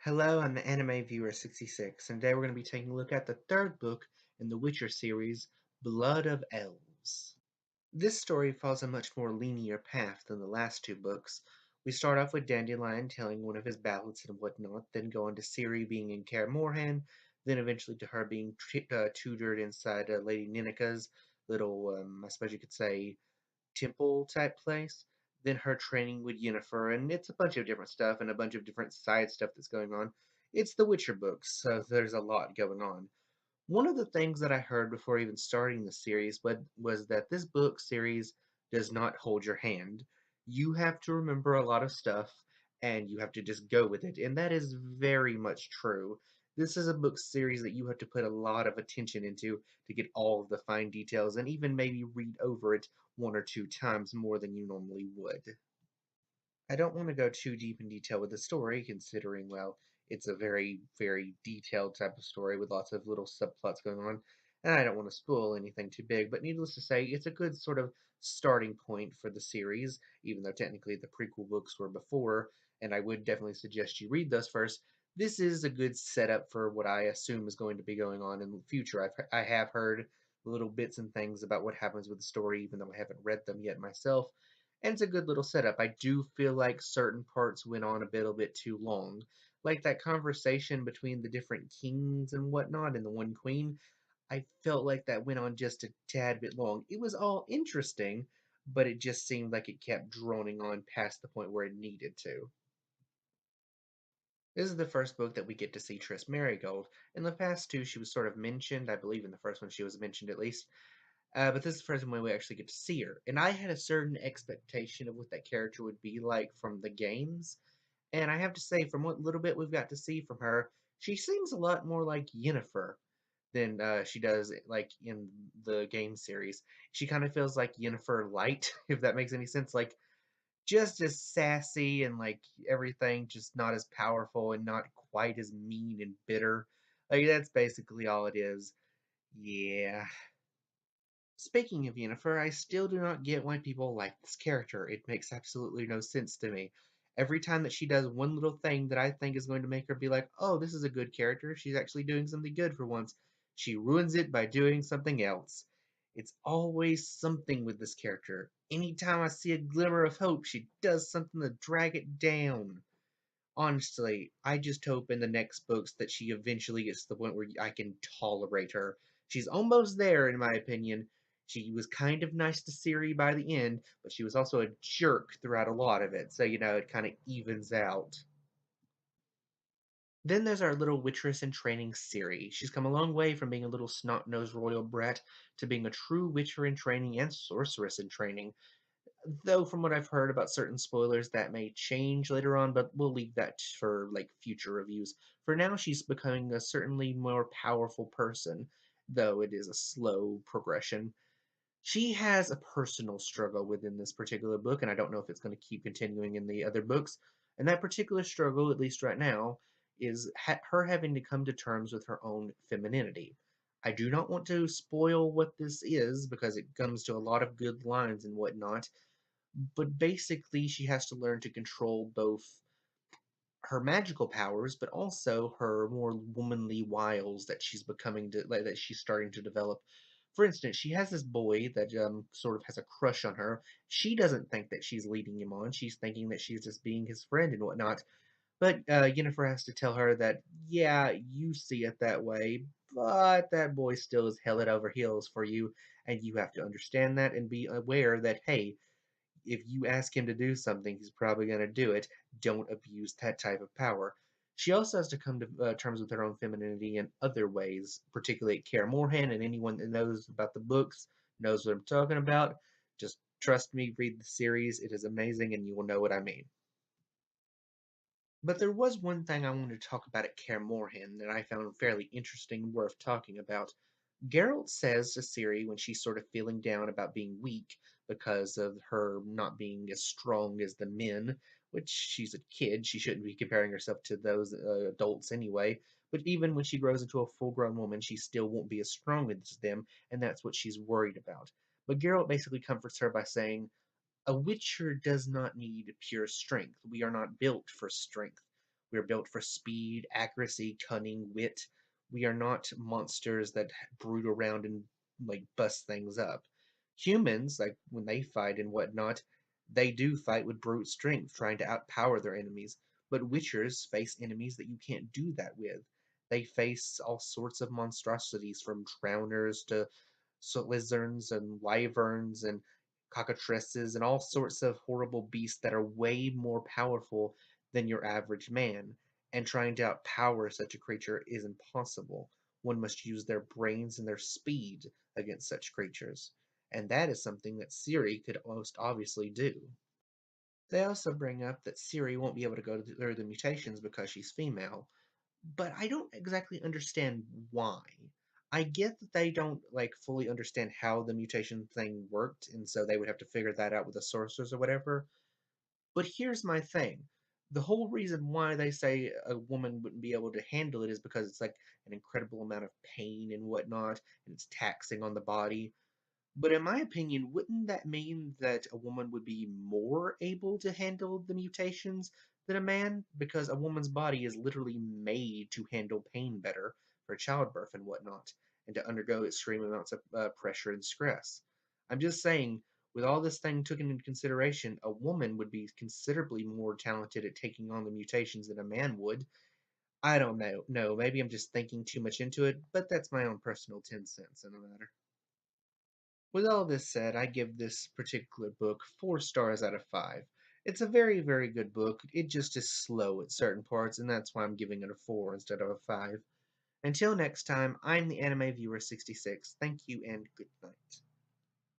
Hello, I'm Anime Viewer 66, and today we're going to be taking a look at the third book in the Witcher series, Blood of Elves. This story follows a much more linear path than the last two books. We start off with Dandelion telling one of his ballads and whatnot, then go on to Ciri being in Kaer Morhen, then eventually to her being tutored inside Lady Ninika's little, I suppose you could say, temple type place. Then her training with Yennefer, and it's a bunch of different stuff and a bunch of different side stuff that's going on. It's the Witcher books, so there's a lot going on. One of the things that I heard before even starting the series was that this book series does not hold your hand. You have to remember a lot of stuff and you have to just go with it, and that is very much true. This is a book series that you have to put a lot of attention into to get all of the fine details and even maybe read over it one or two times more than you normally would. I don't want to go too deep in detail with the story, considering, well, it's a very, very detailed type of story with lots of little subplots going on, and I don't want to spoil anything too big, but needless to say, it's a good sort of starting point for the series, even though technically the prequel books were before, and I would definitely suggest you read those first. This is a good setup for what I assume is going to be going on in the future. I have heard little bits and things about what happens with the story, even though I haven't read them yet myself, and it's a good little setup. I do feel like certain parts went on a bit too long. Like that conversation between the different kings and whatnot and the one queen. I felt like that went on just a tad bit long. It was all interesting, but it just seemed like it kept droning on past the point where it needed to. This is the first book that we get to see Triss Marigold. In the past two, she was sort of mentioned. I believe in the first one she was mentioned at least. But this is the first time we actually get to see her. And I had a certain expectation of what that character would be like from the games. And I have to say, from what little bit we've got to see from her, she seems a lot more like Yennefer than she does like in the game series. She kind of feels like Yennefer light, if that makes any sense. Like just as sassy and like everything, just not as powerful and not quite as mean and bitter. Like that's basically all it is. Yeah. Speaking of Yennefer, I still do not get why people like this character. It makes absolutely no sense to me. Every time that she does one little thing that I think is going to make her be like, oh, this is a good character, she's actually doing something good for once, she ruins it by doing something else. It's always something with this character. Anytime I see a glimmer of hope, she does something to drag it down. Honestly, I just hope in the next books that she eventually gets to the point where I can tolerate her. She's almost there, in my opinion. She was kind of nice to Ciri by the end, but she was also a jerk throughout a lot of it, so it kind of evens out. Then there's our little witcheress in training, Ciri. She's come a long way from being a little snot-nosed royal brat to being a true witcher in training and sorceress in training. Though from what I've heard about certain spoilers, that may change later on, but we'll leave that for like future reviews. For now, she's becoming a certainly more powerful person, though it is a slow progression. She has a personal struggle within this particular book, and I don't know if it's going to keep continuing in the other books. And that particular struggle, at least right now, is her having to come to terms with her own femininity. I do not want to spoil what this is because it comes to a lot of good lines and whatnot, but basically she has to learn to control both her magical powers but also her more womanly wiles that she's becoming to, like, that she's starting to develop. For instance, she has this boy that sort of has a crush on her. She doesn't think that she's leading him on. She's thinking that she's just being his friend and whatnot. But Yennefer has to tell her that, yeah, you see it that way, but that boy still is hell over heels for you, and you have to understand that and be aware that, hey, if you ask him to do something, he's probably going to do it. Don't abuse that type of power. She also has to come to terms with her own femininity in other ways, particularly at Kaer Morhen, and anyone that knows about the books knows what I'm talking about. Just trust me, read the series. It is amazing, and you will know what I mean. But there was one thing I wanted to talk about at Kaer Morhen that I found fairly interesting and worth talking about. Geralt says to Ciri when she's sort of feeling down about being weak because of her not being as strong as the men, which she's a kid, she shouldn't be comparing herself to those adults anyway. But even when she grows into a full grown woman, she still won't be as strong as them, and that's what she's worried about. But Geralt basically comforts her by saying, a witcher does not need pure strength. We are not built for strength. We're built for speed, accuracy, cunning, wit. We are not monsters that brood around and like bust things up. Humans, like when they fight and whatnot, they do fight with brute strength, trying to outpower their enemies. But witchers face enemies that you can't do that with. They face all sorts of monstrosities, from drowners to lizards and wyverns and cockatrices and all sorts of horrible beasts that are way more powerful than your average man. And trying to outpower such a creature is impossible. One must use their brains and their speed against such creatures. And that is something that Siri could most obviously do. They also bring up that Siri won't be able to go through the mutations because she's female, but I don't exactly understand why. I get that they don't like fully understand how the mutation thing worked, and so they would have to figure that out with the sorcerers or whatever. But here's my thing. The whole reason why they say a woman wouldn't be able to handle it is because it's like an incredible amount of pain and whatnot, and it's taxing on the body. But in my opinion, wouldn't that mean that a woman would be more able to handle the mutations than a man? Because a woman's body is literally made to handle pain better for childbirth and whatnot, and to undergo extreme amounts of pressure and stress. I'm just saying, with all this thing taken into consideration, a woman would be considerably more talented at taking on the mutations than a man would. I don't know. No, maybe I'm just thinking too much into it, but that's my own personal 10 cents in the matter. With all this said, I give this particular book 4 stars out of 5. It's a very, very good book. It just is slow at certain parts, and that's why I'm giving it a 4 instead of a 5. Until next time, I'm the Anime Viewer 66. Thank you and good night.